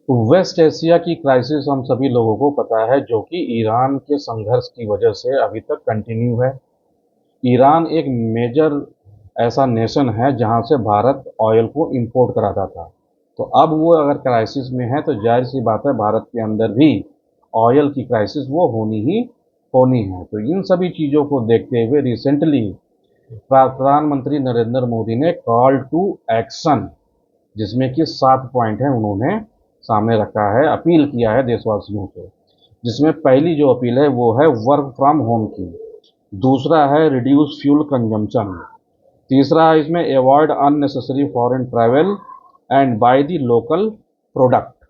Waste Asia की crisis हम सभी लोगों को पता है, जो कि ईरान के संघर्ष की वजह से अभी तक कंटिन्यू है। ईरान एक मेजर ऐसा नेशन है जहां से भारत ऑयल को इंपोर्ट कराता था। तो अब वो अगर क्राइसिस में है तो जाहिर सी बात है भारत के अंदर भी ऑयल की क्राइसिस वो होनी ही होनी है। तो इन सभी चीज़ों को देखते हुए रिसेंटली प्रधानमंत्री नरेंद्र मोदी ने कॉल टू एक्शन, जिसमें कि 7 पॉइंट हैं, उन्होंने सामने रखा है, अपील किया है देशवासियों से। जिसमें पहली जो अपील है वो है वर्क फ्रॉम होम की। दूसरा है रिड्यूस फ्यूल कंजम्पशन। तीसरा है इसमें avoid unnecessary foreign travel and buy the local product.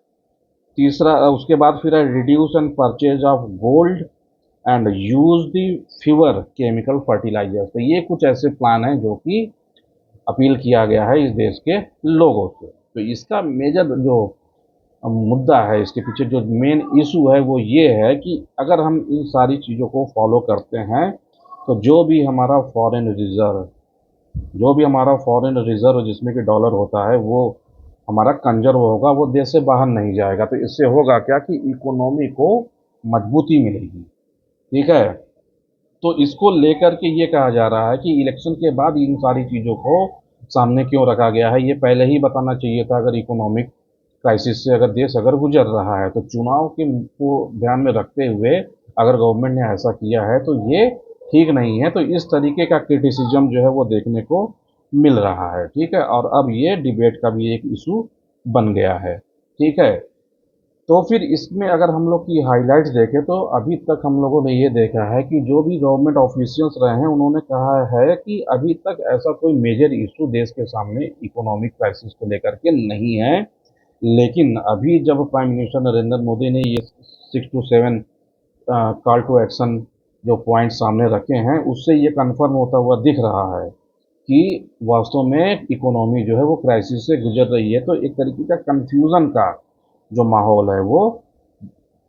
तीसरा उसके बाद फिर है reduce and purchase of gold and use the fewer chemical fertiliser. तो ये कुछ ऐसे प्लान हैं जो कि अपील किया गया है इस देश के लोगों से। तो इसका मेजर जो मुद्दा है, इसके पीछे जो मेन इशू है वो ये है कि अगर हम इन सारी चीज़ों को फॉलो करते हैं तो जो भी हमारा फॉरेन रिजर्व जिसमें कि डॉलर होता है वो हमारा कंजर्व होगा, वो देश से बाहर नहीं जाएगा। तो इससे होगा क्या कि इकोनॉमी को मजबूती मिलेगी। ठीक है। तो इसको लेकर के ये कहा जा रहा है कि इलेक्शन के बाद इन सारी चीज़ों को सामने क्यों रखा गया है, ये पहले ही बताना चाहिए था। अगर इकोनॉमिक क्राइसिस से अगर देश अगर गुजर रहा है तो चुनाव के को ध्यान में रखते हुए अगर गवर्नमेंट ने ऐसा किया है तो ये ठीक नहीं है। तो इस तरीके का क्रिटिसिज्म जो है वो देखने को मिल रहा है। ठीक है। और अब ये डिबेट का भी एक इशू बन गया है। ठीक है। तो फिर इसमें अगर हम लोग की हाइलाइट्स देखें तो अभी तक हम लोगों ने ये देखा है कि जो भी गवर्नमेंट ऑफिशियल्स रहे हैं उन्होंने कहा है कि अभी तक ऐसा कोई मेजर इशू देश के सामने इकोनॉमिक क्राइसिस को लेकर के नहीं है। लेकिन अभी जब प्राइम मिनिस्टर नरेंद्र मोदी ने ये 6 to 7 कॉल टू एक्शन जो पॉइंट सामने रखे हैं, उससे ये कंफर्म होता हुआ दिख रहा है कि वास्तव में इकोनॉमी जो है वो क्राइसिस से गुजर रही है। तो एक तरीके का कंफ्यूजन का जो माहौल है वो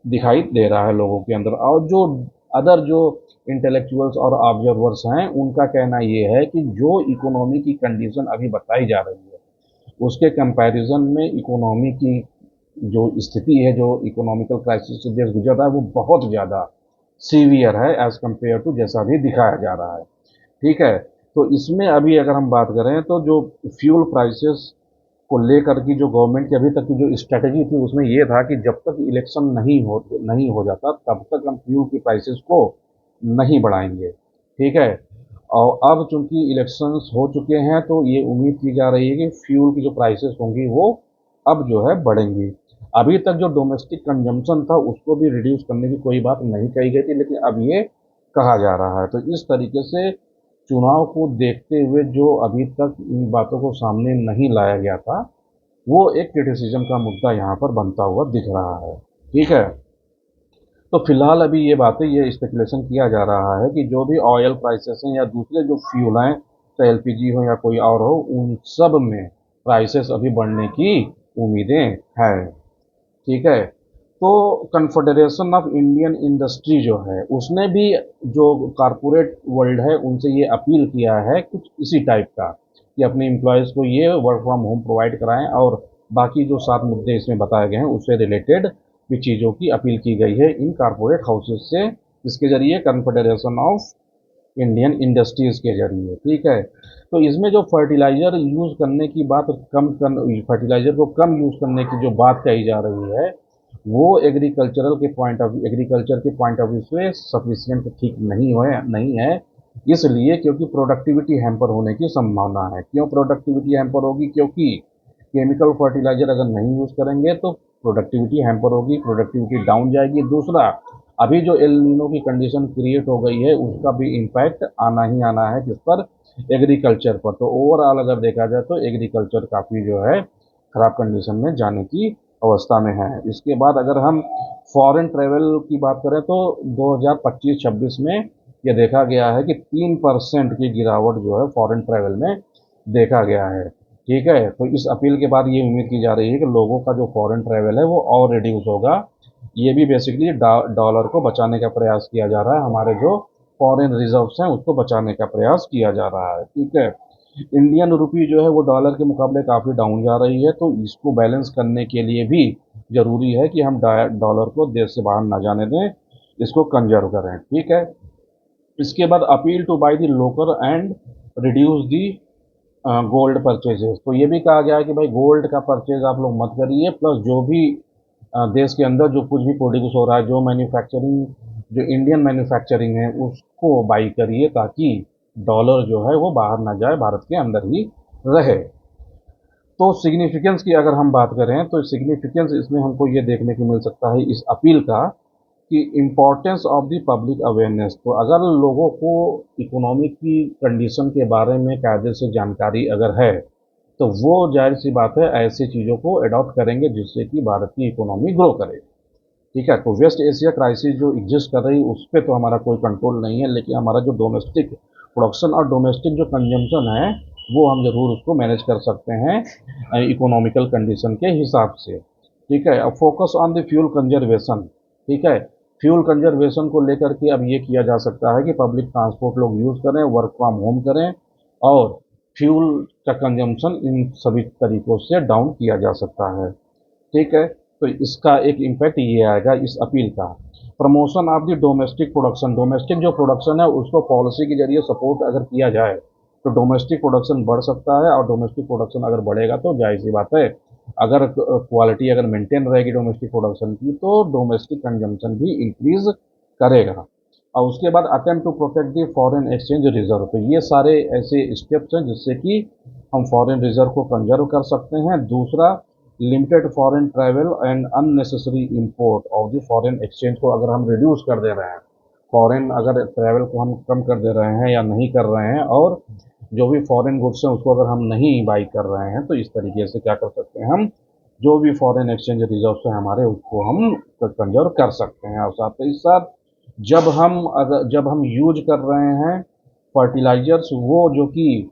दिखाई दे रहा है लोगों के अंदर। और जो अदर जो इंटेलेक्चुअल्स और ऑब्जर्वर्स हैं उनका कहना ये है कि जो इकोनॉमी की कंडीशन अभी बताई जा रही है उसके कंपैरिजन में इकोनॉमी की जो स्थिति है, जो इकोनॉमिकल क्राइसिस से देश गुजर रहा है, वो बहुत ज़्यादा सीवियर है एज कंपेयर टू जैसा भी दिखाया जा रहा है। ठीक है। तो इसमें अभी अगर हम बात करें तो जो फ्यूल प्राइसेस को लेकर की जो गवर्नमेंट की अभी तक की जो स्ट्रेटजी थी उसमें ये था कि जब तक इलेक्शन नहीं हो जाता तब तक हम फ्यूल की प्राइसेस को नहीं बढ़ाएंगे। ठीक है। और अब चूंकि इलेक्शंस हो चुके हैं तो ये उम्मीद की जा रही है कि फ्यूल की जो प्राइसेस होंगी वो अब जो है बढ़ेंगी। अभी तक जो डोमेस्टिक कंजम्पशन था उसको भी रिड्यूस करने की कोई बात नहीं कही गई थी, लेकिन अब ये कहा जा रहा है। तो इस तरीके से चुनाव को देखते हुए जो अभी तक इन बातों को सामने नहीं लाया गया था वो एक क्रिटिसिज्म का मुद्दा यहाँ पर बनता हुआ दिख रहा है। ठीक है। तो फिलहाल अभी ये बातें ये स्पेकुलेशन किया जा रहा है कि जो भी ऑयल प्राइसेस हैं या दूसरे जो फ्यूल हैं, चाहे एलपीजी हो या कोई और हो, उन सब में प्राइसेस अभी बढ़ने की उम्मीदें हैं। ठीक है। तो कन्फेडरेशन ऑफ इंडियन इंडस्ट्री जो है उसने भी जो कारपोरेट वर्ल्ड है उनसे ये अपील किया है कुछ इसी टाइप का कि अपने एम्प्लॉयज़ को ये वर्क फ्रॉम होम प्रोवाइड कराएं, और बाकी जो 7 मुद्दे इसमें बताए गए हैं उससे रिलेटेड भी चीज़ों की अपील की गई है इन कारपोरेट हाउसेज से, इसके जरिए कन्फेडरेशन ऑफ इंडियन इंडस्ट्रीज के जरिए। ठीक है। तो इसमें जो फर्टिलाइजर को कम यूज़ करने की जो बात कही जा रही है वो एग्रीकल्चर के पॉइंट ऑफ व्यू से सफिशियंट ठीक नहीं है। इसलिए क्योंकि प्रोडक्टिविटी हैम्पर होने की संभावना है। क्यों प्रोडक्टिविटी हैम्पर होगी? क्योंकि केमिकल फर्टिलाइजर अगर नहीं यूज़ करेंगे तो प्रोडक्टिविटी हैम्पर होगी, प्रोडक्टिविटी डाउन जाएगी। दूसरा, अभी जो एल नीनो की कंडीशन क्रिएट हो गई है उसका भी इम्पैक्ट आना ही आना है किस पर? एग्रीकल्चर पर। तो ओवरऑल अगर देखा जाए तो एग्रीकल्चर काफ़ी जो है ख़राब कंडीशन में जाने की अवस्था में है। इसके बाद अगर हम फॉरेन ट्रेवल की बात करें तो 2025-26 में ये देखा गया है कि 3% की गिरावट जो है फॉरेन ट्रेवल में देखा गया है। ठीक है। तो इस अपील के बाद ये उम्मीद की जा रही है कि लोगों का जो फॉरेन ट्रैवल है वो और रिड्यूस होगा। ये भी बेसिकली डॉलर को बचाने का प्रयास किया जा रहा है, हमारे जो फॉरेन रिजर्व्स हैं उसको बचाने का प्रयास किया जा रहा है। ठीक है। इंडियन रुपी जो है वो डॉलर के मुकाबले काफ़ी डाउन जा रही है, तो इसको बैलेंस करने के लिए भी ज़रूरी है कि हम डॉलर को देश से बाहर ना जाने दें, इसको कंजर्व करें। ठीक है। इसके बाद appeal two by the local and reduce the gold purchases. तो ये भी कहा गया है कि भाई गोल्ड का परचेज आप लोग मत करिए, प्लस जो भी देश के अंदर जो कुछ भी प्रोड्यूस हो रहा है, जो मैन्युफैक्चरिंग, जो इंडियन मैन्युफैक्चरिंग है उसको बाई करिए, ताकि डॉलर जो है वो बाहर ना जाए, भारत के अंदर ही रहे। तो सिग्निफिकेंस की अगर हम बात करें तो सिग्निफिकेंस इसमें हमको ये देखने को मिल सकता है इस अपील का, कि importance of the public awareness. तो अगर लोगों को इकोनॉमिक की कंडीशन के बारे में कायदे से जानकारी अगर है, तो वो जाहिर सी बात है ऐसी चीज़ों को अडॉप्ट करेंगे जिससे कि भारत की इकोनॉमी ग्रो करे। ठीक है। तो वेस्ट एशिया क्राइसिस जो एग्जिस्ट कर रही है उस पर तो हमारा कोई कंट्रोल नहीं है, लेकिन हमारा जो डोमेस्टिक प्रोडक्शन और डोमेस्टिक जो कंजम्पशन है वो हम ज़रूर उसको मैनेज कर सकते हैं इकोनॉमिकल कंडीशन के हिसाब से। ठीक है। अब focus on the fuel conservation. ठीक है। फ्यूल कंजर्वेशन को लेकर के अब ये किया जा सकता है कि पब्लिक ट्रांसपोर्ट लोग यूज़ करें, वर्क फ्रॉम होम करें, और फ्यूल का कंजम्पशन इन सभी तरीकों से डाउन किया जा सकता है। ठीक है। तो इसका एक इम्पैक्ट ये आएगा इस अपील का। Promotion of the domestic production. Domestic जो प्रोडक्शन है उसको पॉलिसी के जरिए सपोर्ट अगर किया जाए तो डोमेस्टिक प्रोडक्शन बढ़ सकता है, और डोमेस्टिक प्रोडक्शन अगर बढ़ेगा तो जाहिर सी बात है, अगर क्वालिटी अगर मेंटेन रहेगी डोमेस्टिक प्रोडक्शन की, तो डोमेस्टिक कंजम्पशन भी इंक्रीज करेगा। और उसके बाद attempt to protect the foreign exchange reserve. तो ये सारे ऐसे स्टेप्स हैं जिससे कि हम फॉरेन रिजर्व को कंजर्व कर सकते हैं। दूसरा, limited foreign travel and unnecessary import of the foreign exchange को अगर हम रिड्यूस कर दे रहे हैं, फॉरेन अगर ट्रैवल को हम कम कर दे रहे हैं या नहीं कर रहे हैं, और जो भी फॉरेन गुड्स हैं उसको अगर हम नहीं बाई कर रहे हैं, तो इस तरीके से क्या कर सकते हैं, हम जो भी फॉरेन एक्सचेंज रिजर्व है हमारे उसको हम कंजर्व कर सकते हैं। और साथ ही साथ जब हम यूज कर रहे हैं फर्टिलाइजर्स, वो जो कि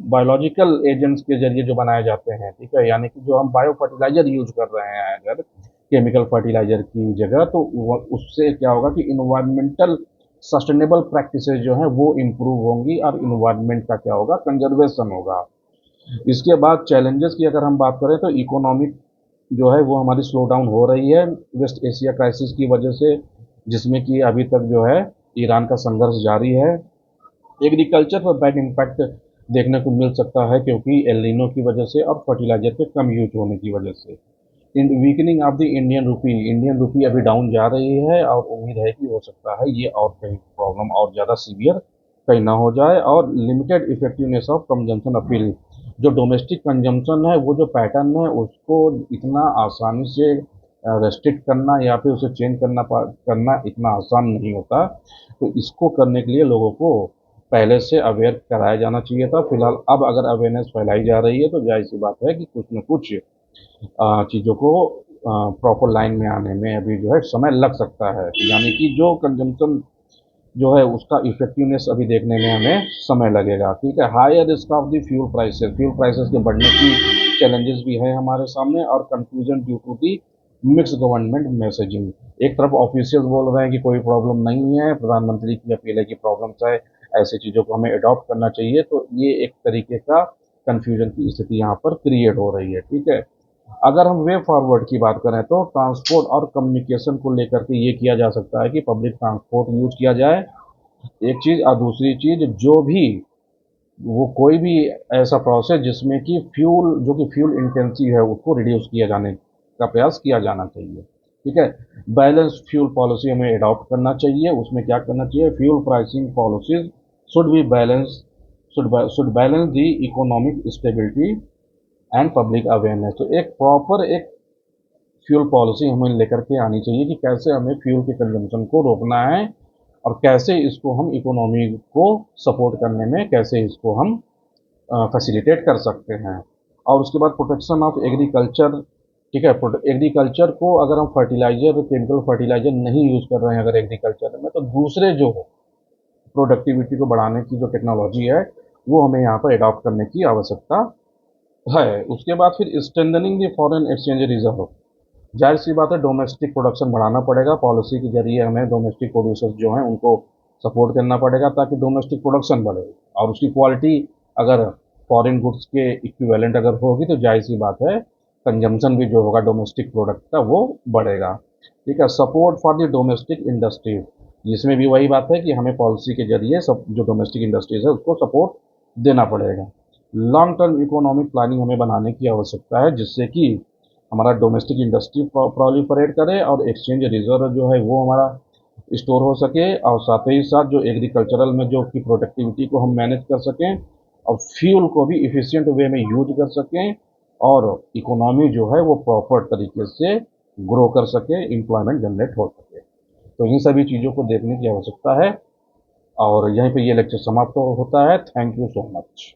बायोलॉजिकल एजेंट्स के जरिए जो बनाए जाते हैं, ठीक है, यानी कि जो हम बायो फर्टिलाइजर यूज कर रहे हैं अगर केमिकल फर्टिलाइजर की जगह, तो उससे क्या होगा कि इन्वायरमेंटल सस्टेनेबल प्रैक्टिसेस जो हैं वो इम्प्रूव होंगी, और इन्वायरमेंट का क्या होगा, कंजर्वेशन होगा। इसके बाद चैलेंजेस की अगर हम बात करें तो इकोनॉमिक जो है वो हमारी स्लो डाउन हो रही है वेस्ट एशिया क्राइसिस की वजह से, जिसमें कि अभी तक जो है ईरान का संघर्ष जारी है। एग्रीकल्चर पर बैड इम्पैक्ट देखने को मिल सकता है, क्योंकि एलिनो की वजह से और फर्टिलाइजर के कम यूज होने की वजह से। In weakening of the Indian rupee अभी डाउन जा रही है, और उम्मीद है कि हो सकता है ये और कहीं प्रॉब्लम और ज़्यादा सीवियर कहीं ना हो जाए। और limited effectiveness of consumption appeal. जो डोमेस्टिक कंजम्पशन है वो जो पैटर्न है उसको इतना आसानी से रेस्ट्रिक्ट करना या फिर उसे चेंज करना इतना आसान नहीं होता। तो इसको करने के लिए लोगों को पहले से अवेयर कराया जाना चाहिए था। फिलहाल अब अगर अवेयरनेस फैलाई जा रही है तो जाहिर सी बात है कि कुछ न कुछ चीज़ों को प्रॉपर लाइन में आने में अभी जो है समय लग सकता है, यानी कि जो कंजम्पशन जो है उसका इफेक्टिवनेस अभी देखने में हमें समय लगेगा। ठीक है। Higher risk of the fuel prices के बढ़ने की चैलेंजेस भी है हमारे सामने, और confusion due to the mix government messaging. एक तरफ ऑफिशियल बोल रहे हैं कि कोई प्रॉब्लम नहीं है, प्रधानमंत्री की अपील है कि प्रॉब्लम्स है, ऐसी चीज़ों को हमें अडॉप्ट करना चाहिए, तो ये एक तरीके का कंफ्यूजन की स्थिति यहाँ पर क्रिएट हो रही है। ठीक है। अगर हम वे फॉरवर्ड की बात करें तो ट्रांसपोर्ट और कम्युनिकेशन को लेकर के ये किया जा सकता है कि पब्लिक ट्रांसपोर्ट यूज किया जाए, एक चीज़। और दूसरी चीज़, जो भी वो कोई भी ऐसा प्रोसेस जिसमें कि फ्यूल इंटेंसिव है उसको रिड्यूस किया जाने का प्रयास किया जाना चाहिए। ठीक है। बैलेंस फ्यूल पॉलिसी हमें अडॉप्ट करना चाहिए। उसमें क्या करना चाहिए, fuel pricing policies should be balance should balance the economic stability and public awareness. तो एक प्रॉपर एक फ्यूल पॉलिसी हमें लेकर के आनी चाहिए कि कैसे हमें फ्यूल के कंजम्पशन को रोकना है, और कैसे इसको हम इकोनॉमी को सपोर्ट करने में कैसे इसको हम फैसिलिटेट कर सकते हैं। और उसके बाद प्रोटेक्शन ऑफ एग्रीकल्चर। ठीक है। एग्रीकल्चर को अगर हम फर्टिलाइजर, केमिकल फर्टिलाइजर नहीं यूज़ कर रहे हैं अगर एग्रीकल्चर में, तो दूसरे जो प्रोडक्टिविटी को बढ़ाने की जो टेक्नोलॉजी है वो हमें यहाँ पर अडॉप्ट करने की आवश्यकता है। उसके बाद फिर strengthening the foreign exchange reserve. जाहिर सी बात है डोमेस्टिक प्रोडक्शन बढ़ाना पड़ेगा, पॉलिसी के जरिए हमें डोमेस्टिक प्रोड्यूसर्स जो हैं उनको सपोर्ट करना पड़ेगा ताकि डोमेस्टिक प्रोडक्शन बढ़े, और उसकी क्वालिटी अगर फॉरेन गुड्स के इक्विवेलेंट अगर होगी तो जाहिर सी बात है कंजम्पशन भी जो होगा डोमेस्टिक प्रोडक्ट का वो बढ़ेगा। ठीक है, support for the domestic industries, इसमें भी वही बात है कि हमें पॉलिसी के जरिए सब जो डोमेस्टिक इंडस्ट्रीज है उसको सपोर्ट देना पड़ेगा। लॉन्ग टर्म इकोनॉमिक प्लानिंग हमें बनाने की आवश्यकता है, जिससे कि हमारा डोमेस्टिक इंडस्ट्री प्रोलिफरेट करे और एक्सचेंज रिजर्व जो है वो हमारा स्टोर हो सके, और साथ ही साथ जो एग्रीकल्चरल में जो की प्रोडक्टिविटी को हम मैनेज कर सकें और फ्यूल को भी इफ़िशिएंट वे में यूज कर सकें, और इकोनॉमी जो है वो प्रॉपर तरीके से ग्रो कर सके, एम्प्लॉयमेंट जनरेट हो सके। तो इन सभी चीज़ों को देखने की आवश्यकता है। और यहीं पे ये लेक्चर समाप्त होता है। Thank you so much.